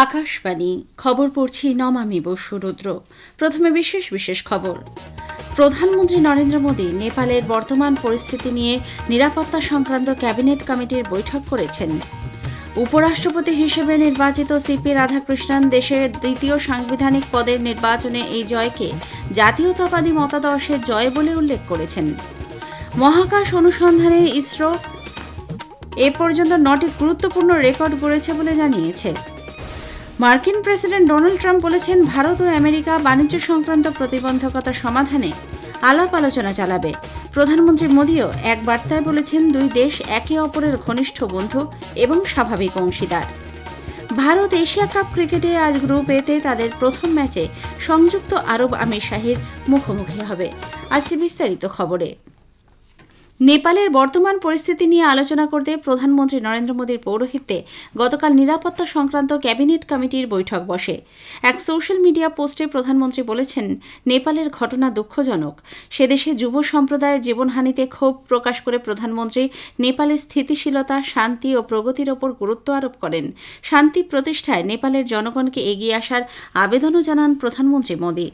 আকাশবাণী খবর পড়ছি নমামি বসু রুদ্র। প্রথমে বিশেষ বিশেষ খবর। প্রধানমন্ত্রী নরেন্দ্র মোদী নেপালের বর্তমান পরিস্থিতি নিয়ে নিরাপত্তা সংক্রান্ত ক্যাবিনেট কমিটির বৈঠক করেছেন। উপরাষ্ট্রপতি হিসেবে নির্বাচিত সিপি রাধাকৃষ্ণন দেশের দ্বিতীয় সাংবিধানিক পদের নির্বাচনে এই জয়কে জাতীয়তাবাদী মতাদর্শের জয় বলে উল্লেখ করেছেন। মহাকাশ অনুসন্ধানে ইসরো এ পর্যন্ত 9টি গুরুত্বপূর্ণ রেকর্ড গড়েছে বলে জানিয়েছে। মার্কিন প্রেসিডেন্ট ডোনাল্ড ট্রাম্প বলেছেন, ভারত ও আমেরিকা বাণিজ্য সংক্রান্ত প্রতিবন্ধকতা সমাধানে আলাপ আলোচনা চালাবে। প্রধানমন্ত্রী মোদীও এক বার্তায় বলেছেন, দুই দেশ একে অপরের ঘনিষ্ঠ বন্ধু এবং স্বাভাবিক অংশীদার। ভারত এশিয়া কাপ ক্রিকেটে আজ গ্রুপ এতে তাদের প্রথম ম্যাচে সংযুক্ত আরব আমির শাহীর মুখোমুখি হবে। আসছে বিস্তারিত খবরে। নেপালের বর্তমান পরিস্থিতি নিয়ে আলোচনা করতে প্রধানমন্ত্রী নরেন্দ্র মোদীর পৌরোহিত্যে গতকাল নিরাপত্তা সংক্রান্ত ক্যাবিনেট কমিটির বৈঠক বসে। এক সোশ্যাল মিডিয়া পোস্টে প্রধানমন্ত্রী বলেছেন, নেপালের ঘটনা দুঃখজনক। সে দেশে যুব সম্প্রদায়ের জীবনহানিতে ক্ষোভ প্রকাশ করে প্রধানমন্ত্রী নেপালের স্থিতিশীলতা, শান্তি ও প্রগতির ওপর গুরুত্ব আরোপ করেন। শান্তি প্রতিষ্ঠায় নেপালের জনগণকে এগিয়ে আসার আবেদনও জানান প্রধানমন্ত্রী মোদী।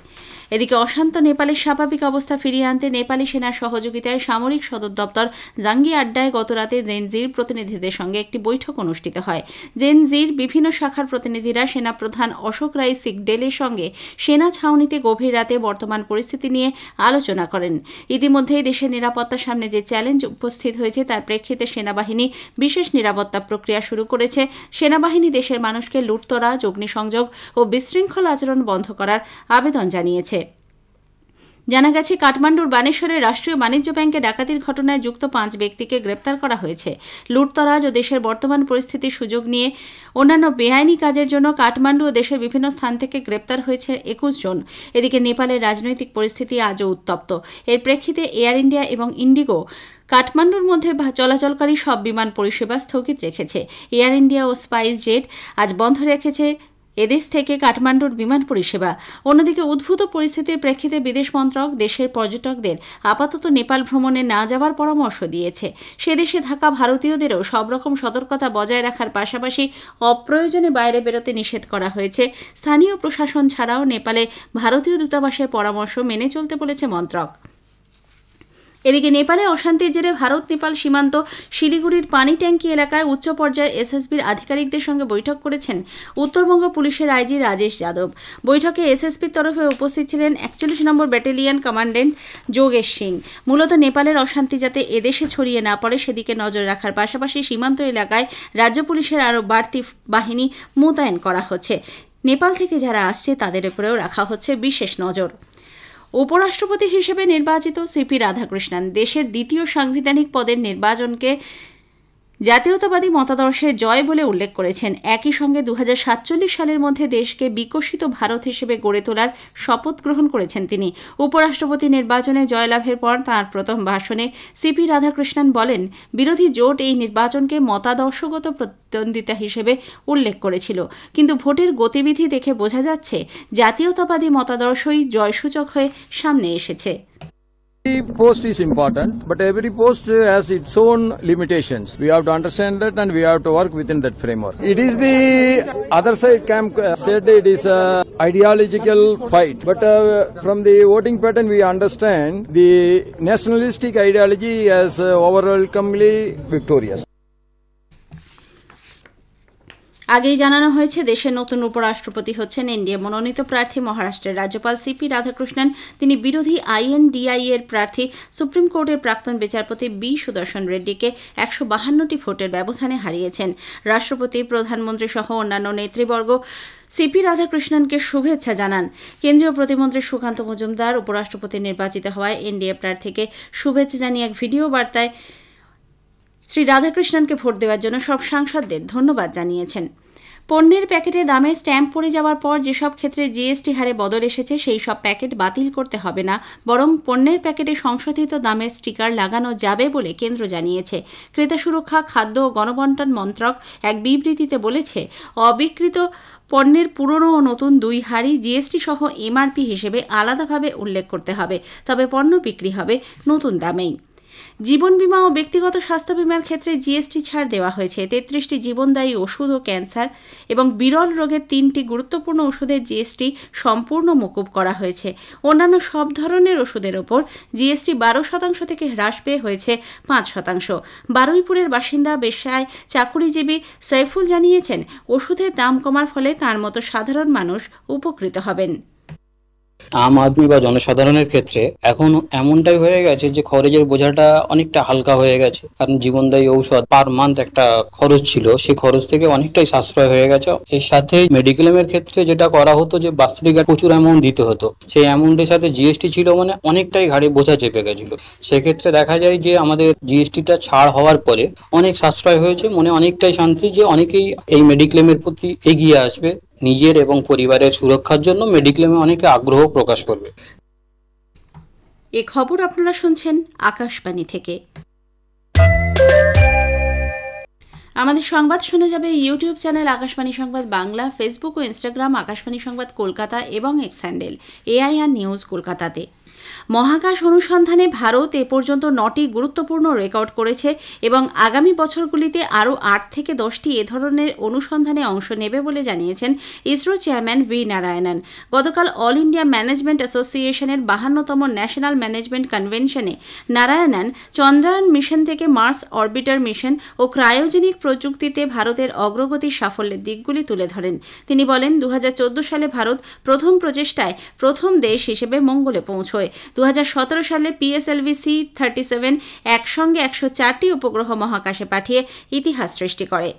এদিকে অশান্ত নেপালের স্বাভাবিক অবস্থা ফিরিয়ে আনতে নেপালি সেনার সহযোগিতায় সামরিক সদর দপ্তর জাঙ্গি আড্ডায় গতরাতে জেনজির প্রতিনিধিদের সঙ্গে একটি বৈঠক অনুষ্ঠিত হয়। জেনজির বিভিন্ন শাখার প্রতিনিধিরা সেনাপ্রধান অশোক রাই সিকডেলের সঙ্গে সেনা ছাউনিতে গভীর রাতে বর্তমান পরিস্থিতি নিয়ে আলোচনা করেন। ইতিমধ্যেই দেশের নিরাপত্তার সামনে যে চ্যালেঞ্জ উপস্থিত হয়েছে তার প্রেক্ষিতে সেনাবাহিনী বিশেষ নিরাপত্তা প্রক্রিয়া শুরু করেছে। সেনাবাহিনী দেশের মানুষকে লুটতরাজ, অগ্নিসংযোগ ও বিশৃঙ্খল আচরণ বন্ধ করার আবেদন জানিয়েছে। জানা গেছে, কাঠমান্ডুর বানেশ্বরের রাষ্ট্রীয় বাণিজ্য ব্যাংকে ডাকাতির ঘটনায় যুক্ত 5 ব্যক্তিকে গ্রেপ্তার করা হয়েছে। লুটতরাজ ও দেশের বর্তমান পরিস্থিতির সুযোগ নিয়ে অন্যান্য বেআইনি কাজের জন্য কাঠমান্ডু ও দেশের বিভিন্ন স্থান থেকে গ্রেপ্তার হয়েছে 21 জন। এদিকে নেপালের রাজনৈতিক পরিস্থিতি আজও উত্তপ্ত। এর প্রেক্ষিতে এয়ার ইন্ডিয়া এবং ইন্ডিগো কাঠমান্ডুর মধ্যে চলাচলকারী সব বিমান পরিষেবা স্থগিত রেখেছে। এয়ার ইন্ডিয়া ও স্পাইস জেট আজ বন্ধ রেখেছে এদেশ থেকে কাঠমান্ডুর বিমান পরিষেবা। অন্যদিকে উদ্ভূত পরিস্থিতির প্রেক্ষিতে বিদেশ মন্ত্রক দেশের পর্যটকদের আপাতত নেপাল ভ্রমণে না যাওয়ার পরামর্শ দিয়েছে। সে দেশে থাকা ভারতীয়দেরও সব রকম সতর্কতা বজায় রাখার পাশাপাশি অপ্রয়োজনে বাইরে বেরোতে নিষেধ করা হয়েছে। স্থানীয় প্রশাসন ছাড়াও নেপালে ভারতীয় দূতাবাসের পরামর্শ মেনে চলতে বলেছে মন্ত্রক। এদিকে নেপালে অশান্তির জেরে ভারত নেপাল সীমান্ত শিলিগুড়ির পানি ট্যাঙ্কি এলাকায় উচ্চ পর্যায়ের এসএসবির আধিকারিকদের সঙ্গে বৈঠক করেছেন উত্তরবঙ্গ পুলিশের আইজি রাজেশ যাদব। বৈঠকে এসএসবির তরফে উপস্থিত ছিলেন 41 নম্বর ব্যাটালিয়ন কমান্ড্যান্ট যোগেশ সিং। মূলত নেপালের অশান্তি যাতে এদেশে ছড়িয়ে না পড়ে সেদিকে নজর রাখার পাশাপাশি সীমান্ত এলাকায় রাজ্য পুলিশের আরও বাড়তি বাহিনী মোতায়েন করা হচ্ছে। নেপাল থেকে যারা আসছে তাদের উপরেও রাখা হচ্ছে বিশেষ নজর। উপরাষ্ট্রপতি হিসেবে নির্বাচিত সিপি রাধাকৃষ্ণন দেশের দ্বিতীয় সাংবিধানিক পদের নির্বাচনকে জাতীয়তাবাদী মতাদর্শের জয় বলে উল্লেখ করেছেন। একই সঙ্গে 2047 সালের মধ্যে দেশকে বিকশিত ভারত হিসেবে গড়ে তোলার শপথ গ্রহণ করেছেন তিনি। উপরাষ্ট্রপতি নির্বাচনে জয়লাভের পর তাঁর প্রথম ভাষণে সিপি রাধাকৃষ্ণন বলেন, বিরোধী জোট এই নির্বাচনকে মতাদর্শগত প্রতিদ্বন্দ্বিতা হিসেবে উল্লেখ করেছিল, কিন্তু ভোটের গতিবিধি দেখে বোঝা যাচ্ছে জাতীয়তাবাদী মতাদর্শই জয়সূচক হয়ে সামনে এসেছে। Every post is important, but every post has its own limitations. We have to understand that and we have to work within that framework. It is the other side camp said it is a ideological fight, but from the voting pattern we understand the nationalistic ideology as overwhelmingly victorious. আগেই জানানো হয়েছে, দেশের নতুন উপরাষ্ট্রপতি হচ্ছেন NDA মনোনীত প্রার্থী মহারাষ্ট্রের রাজ্যপাল সিপি রাধাকৃষ্ণন। তিনি বিরোধী আইএনডিআই এর প্রার্থী সুপ্রিম কোর্টের প্রাক্তন বিচারপতি বি সুদর্শন রেড্ডিকে 152টি ভোটের ব্যবধানে হারিয়েছেন। রাষ্ট্রপতি, প্রধানমন্ত্রী সহ অন্যান্য নেতৃবর্গ সিপি রাধাকৃষ্ণনকে শুভেচ্ছা জানান। কেন্দ্রীয় প্রতিমন্ত্রী সুকান্ত মজুমদার উপরাষ্ট্রপতি নির্বাচিত হওয়ায় এনডিএ প্রার্থীকে শুভেচ্ছা জানিয়ে এক ভিডিও বার্তায় শ্রী রাধাকৃষ্ণনকে ভোট দেওয়ার জন্য সব সাংসদদের ধন্যবাদ জানিয়েছেন। পণ্যের প্যাকেটে দামের স্ট্যাম্প পড়ে যাওয়ার পর যেসব ক্ষেত্রে জিএসটি হারে বদল এসেছে সেই সব প্যাকেট বাতিল করতে হবে না, বরং পণ্যের প্যাকেটে সংশোধিত দামের স্টিকার লাগানো যাবে বলে কেন্দ্র জানিয়েছে। ক্রেতা সুরক্ষা, খাদ্য ও গণবণ্টন মন্ত্রক এক বিবৃতিতে বলেছে, অবিকৃত পণ্যের পুরনো ও নতুন দুই হারই জিএসটি সহ এমআরপি হিসেবে আলাদাভাবে উল্লেখ করতে হবে, তবে পণ্য বিক্রি হবে নতুন দামেই। জীবন বীমা ও ব্যক্তিগত স্বাস্থ্য বীমার ক্ষেত্রে জিএসটি ছাড় দেওয়া হয়েছে। 33টি জীবনদায়ী ওষুধ ও ক্যান্সার এবং বিরল রোগের 3টি গুরুত্বপূর্ণ ওষুধের জিএসটি সম্পূর্ণ মকুব করা হয়েছে। অন্যান্য সব ধরনের ওষুধের ওপর জিএসটি 12% থেকে হ্রাস পেয়ে হয়েছে 5%। বারুইপুরের বাসিন্দা পেশায় চাকুরিজীবী সাইফুল জানিয়েছেন, ওষুধের দাম কমার ফলে তার মতো সাধারণ মানুষ উপকৃত হবেন। আম আদমি বা জনসাধারণের ক্ষেত্রে এখন এমনটাই হয়ে গেছে যে খরচের বোঝাটা অনেকটা হালকা হয়ে গেছে, কারণ জীবনদায়ী ঔষধ পার মান্থ একটা খরচ ছিল, সেই খরচ থেকে অনেকটাই সাশ্রয় হয়ে গেছে। এর সাথে মেডিক্লেমের ক্ষেত্রে যেটা করা হতো যে বাৎসরিক প্রচুর অ্যামাউন্ট দিতে হতো, সেই অ্যামাউন্টের সাথে জিএসটি ছিল মানে অনেকটাই ঘাড়ে বোঝা চেপে গেছিল। সেক্ষেত্রে দেখা যায় যে আমাদের জিএসটিটা ছাড় হওয়ার পরে অনেক সাশ্রয় হয়েছে, মনে অনেকটাই শান্তি যে অনেকেই এই মেডিক্লেমের প্রতি এগিয়ে আসবে, নিজের এবং পরিবারের সুরক্ষার জন্য মেডিক্লেমে অনেকে আগ্রহ প্রকাশ করবে। এ খবর আপনারা শুনছেন আকাশবাণী থেকে। আমাদের সংবাদ শোনা যাবে ইউটিউব চ্যানেল আকাশবাণী সংবাদ বাংলা, ফেসবুক ও ইনস্টাগ্রাম আকাশবাণী সংবাদ কলকাতা এবং এক্স হ্যান্ডেল AIR নিউজ কলকাতাতে। মহাকাশ অনুসন্ধানে ভারত এ পর্যন্ত 9টি গুরুত্বপূর্ণ রেকর্ড করেছে এবং আগামী বছরগুলিতে আরও 8 থেকে 10টি এ ধরনের অনুসন্ধানে অংশ নেবে বলে জানিয়েছেন ইসরো চেয়ারম্যান ভি নারায়ণন। গতকাল অল ইন্ডিয়া ম্যানেজমেন্ট অ্যাসোসিয়েশনের 52তম ন্যাশনাল ম্যানেজমেন্ট কনভেনশনে নারায়ণন চন্দ্রায়ন মিশন থেকে মার্স অরবিটার মিশন ও ক্রায়োজেনিক প্রযুক্তিতে ভারতের অগ্রগতির সাফল্যের দিকগুলি তুলে ধরেন। তিনি বলেন, 2014 সালে ভারত প্রথম প্রচেষ্টায় প্রথম দেশ হিসেবে মঙ্গলে পৌঁছয়। 2017 সালে PSLV-C-37 একসঙ্গে 104টি উপগ্রহ মহাকাশে পাঠিয়ে ইতিহাস সৃষ্টি করে।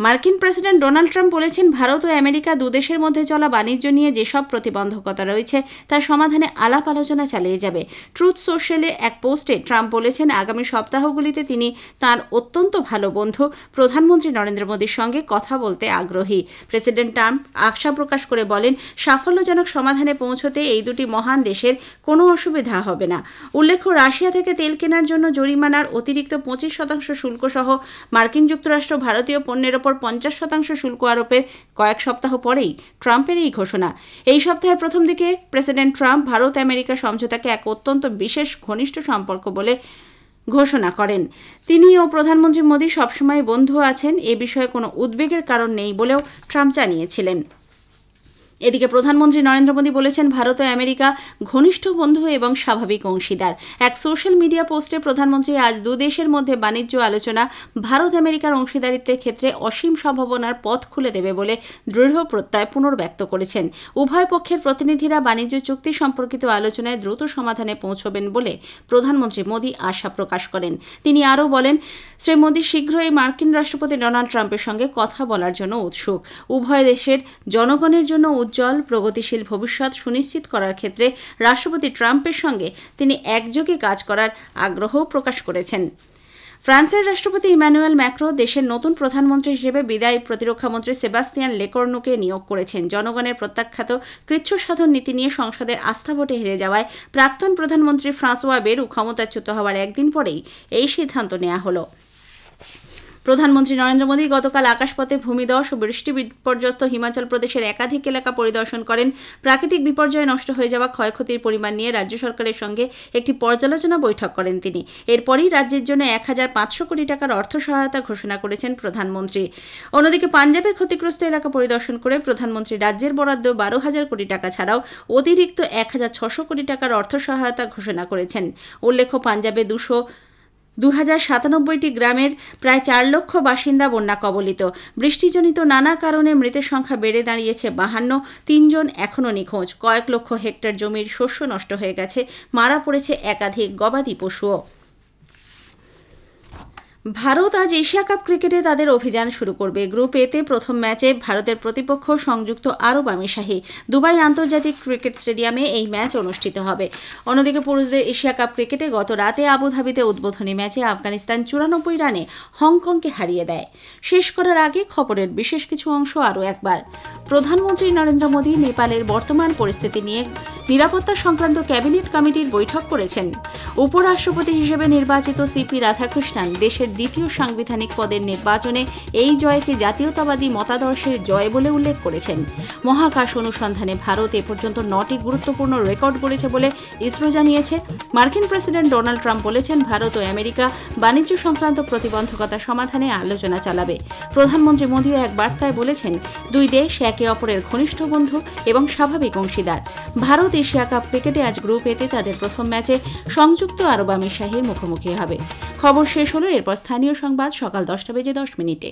মার্কিন প্রেসিডেন্ট ডোনাল্ড ট্রাম্প বলেছেন, ভারত ও আমেরিকা দুদেশের মধ্যে চলা বাণিজ্য নিয়ে যেসব প্রতিবন্ধকতা রয়েছে তার সমাধানে আলাপ আলোচনা চালিয়ে যাবে। ট্রুথ সোশ্যালে এক পোস্টে ট্রাম্প বলেছেন, আগামী সপ্তাহগুলিতে তিনি তাঁর অত্যন্ত ভালো বন্ধু প্রধানমন্ত্রী নরেন্দ্র মোদীর সঙ্গে কথা বলতে আগ্রহী। প্রেসিডেন্ট ট্রাম্প আশা প্রকাশ করে বলেন, সাফল্যজনক সমাধানে পৌঁছতে এই দুটি মহান দেশের কোনো অসুবিধা হবে না। উল্লেখ্য, রাশিয়া থেকে তেল কেনার জন্য জরিমানার অতিরিক্ত 25% শুল্ক সহ মার্কিন যুক্তরাষ্ট্র ভারতীয় পণ্যের ওপর 50% শুল্ক আরোপের কয়েক সপ্তাহ পরেই ট্রাম্পের এই ঘোষণা। এই সপ্তাহের প্রথম দিকে প্রেসিডেন্ট ট্রাম্প ভারত আমেরিকা সমঝোতাকে এক অত্যন্ত বিশেষ ঘনিষ্ঠ সম্পর্ক বলে ঘোষণা করেন। তিনি ও প্রধানমন্ত্রী মোদী সবসময় বন্ধু আছেন, এ বিষয়ে কোনো উদ্বেগের কারণ নেই বলেও ট্রাম্প জানিয়েছিলেন। এদিকে প্রধানমন্ত্রী নরেন্দ্র মোদী বলেছেন, ভারত ও আমেরিকা ঘনিষ্ঠ বন্ধু এবং স্বাভাবিক অংশীদার। এক সোশ্যাল মিডিয়া পোস্টে প্রধানমন্ত্রী আজ দুদেশের মধ্যে বাণিজ্য আলোচনা ভারত আমেরিকার অংশীদারিত্বের ক্ষেত্রে অসীম সম্ভাবনার পথ খুলে দেবে বলে দৃঢ় প্রত্যয় পুনর্ব্যক্ত করেছেন। উভয় পক্ষের প্রতিনিধিরা বাণিজ্য চুক্তি সম্পর্কিত আলোচনায় দ্রুত সমাধানে পৌঁছবেন বলে প্রধানমন্ত্রী মোদী আশা প্রকাশ করেন। তিনি আরও বলেন, শ্রী মোদী শীঘ্রই মার্কিন রাষ্ট্রপতি ডোনাল্ড ট্রাম্পের সঙ্গে কথা বলার জন্য উৎসুক। উভয় দেশের জনগণের জন্য উজ্জ্বল প্রগতিশীল ভবিষ্যৎ সুনিশ্চিত করার ক্ষেত্রে রাষ্ট্রপতি ট্রাম্পের সঙ্গে তিনি একযোগে কাজ করার আগ্রহ প্রকাশ করেছেন। ফ্রান্সের রাষ্ট্রপতি ইমানুয়েল ম্যাক্রো দেশের নতুন প্রধানমন্ত্রী হিসেবে বিদায়ী প্রতিরক্ষামন্ত্রী সেবাস্তিয়ান লেকর্নুকে নিয়োগ করেছেন। জনগণের প্রত্যাখ্যাত কৃচ্ছ সাধন নীতি নিয়ে সংসদের আস্থা ভোটে হেরে যাওয়ায় প্রাক্তন প্রধানমন্ত্রী ফ্রাঁসোয়া বেরু ক্ষমতাচ্যুত হওয়ার একদিন পরেই এই সিদ্ধান্ত নেওয়া হলো। প্রধানমন্ত্রী নরেন্দ্র মোদী গতকাল আকাশপথে ভূমিধস ও বৃষ্টি বিপর্যস্ত হিমাচল প্রদেশের একাধিক এলাকা পরিদর্শন করেন। প্রাকৃতিক বিপর্যয়ে নষ্ট হয়ে যাওয়া ক্ষয়ক্ষতির পরিমাণ নিয়ে রাজ্য সরকারের সঙ্গে একটি পর্যালোচনা বৈঠক করেন তিনি। এরপরই রাজ্যের জন্য 1500 কোটি টাকার অর্থ সহায়তা ঘোষণা করেছেন প্রধানমন্ত্রী। অন্যদিকে পাঞ্জাবের ক্ষতিগ্রস্ত এলাকা পরিদর্শন করে প্রধানমন্ত্রী রাজ্যের বরাদ্দ 12,000 কোটি টাকা ছাড়াও অতিরিক্ত 1,600 কোটি টাকার অর্থ সহায়তা ঘোষণা করেছেন। উল্লেখ্য, পাঞ্জাবে 2097টি গ্রামের প্রায় 4 লক্ষ বাসিন্দা বন্যা কবলিত। বৃষ্টিজনিত নানা কারণে মৃতের সংখ্যা বেড়ে দাঁড়িয়েছে 52। 3 জন এখনও নিখোঁজ। কয়েক লক্ষ হেক্টর জমির শস্য নষ্ট হয়ে গেছে, মারা পড়েছে একাধিক গবাদি পশুও। ভারত আজ এশিয়া কাপ ক্রিকেটে তাদের অভিযান শুরু করবে। গ্রুপ এতে প্রথম ম্যাচে ভারতের প্রতিপক্ষ সংযুক্ত আরব আমিরশাহী। দুবাই আন্তর্জাতিক ক্রিকেট স্টেডিয়ামে এই ম্যাচ অনুষ্ঠিত হবে। অন্যদিকে পুরুষদের এশিয়া কাপ ক্রিকেটে গত রাতে আবুধাবিতে উদ্বোধনী ম্যাচে আফগানিস্তান 94 রানে হংকংকে হারিয়ে দেয়। শেষ করার আগে খবরের বিশেষ কিছু অংশ আরও একবার। প্রধানমন্ত্রী নরেন্দ্র মোদী নেপালের বর্তমান পরিস্থিতি নিয়ে নিরাপত্তা সংক্রান্ত ক্যাবিনেট কমিটির বৈঠক করেছেন। উপরাষ্ট্রপতি হিসেবে নির্বাচিত সিপি রাধাকৃষ্ণন দেশের দ্বিতীয় সাংবিধানিক পদের নির্বাচনে এই জয়কে জাতীয়তাবাদী মতাদর্শের জয় বলে উল্লেখ করেছেন। মহাকাশ অনুসন্ধানে ভারত এ পর্যন্ত 9টি গুরুত্বপূর্ণ রেকর্ড গড়েছে বলে ইসরো জানিয়েছে। মার্কিন প্রেসিডেন্ট ডোনাল্ড ট্রাম্প বলেছেন, ভারত ও আমেরিকা বাণিজ্য সংক্রান্ত প্রতিবন্ধকতা সমাধানে আলোচনা চালাবে। প্রধানমন্ত্রী মোদীও এক বার্তায় বলেছেন, দুই দেশ একে অপরের ঘনিষ্ঠ বন্ধু এবং স্বাভাবিক অংশীদার। ভারত এশিয়া কাপ ক্রিকেটে আজ গ্রুপ এতে তাদের প্রথম ম্যাচে সংযুক্ত আরব আমিরশাহীর মুখোমুখি হবে। খবর শেষ হলো, এরপর স্থানীয় সংবাদ সকাল 10টা বেজে 10 মিনিটে।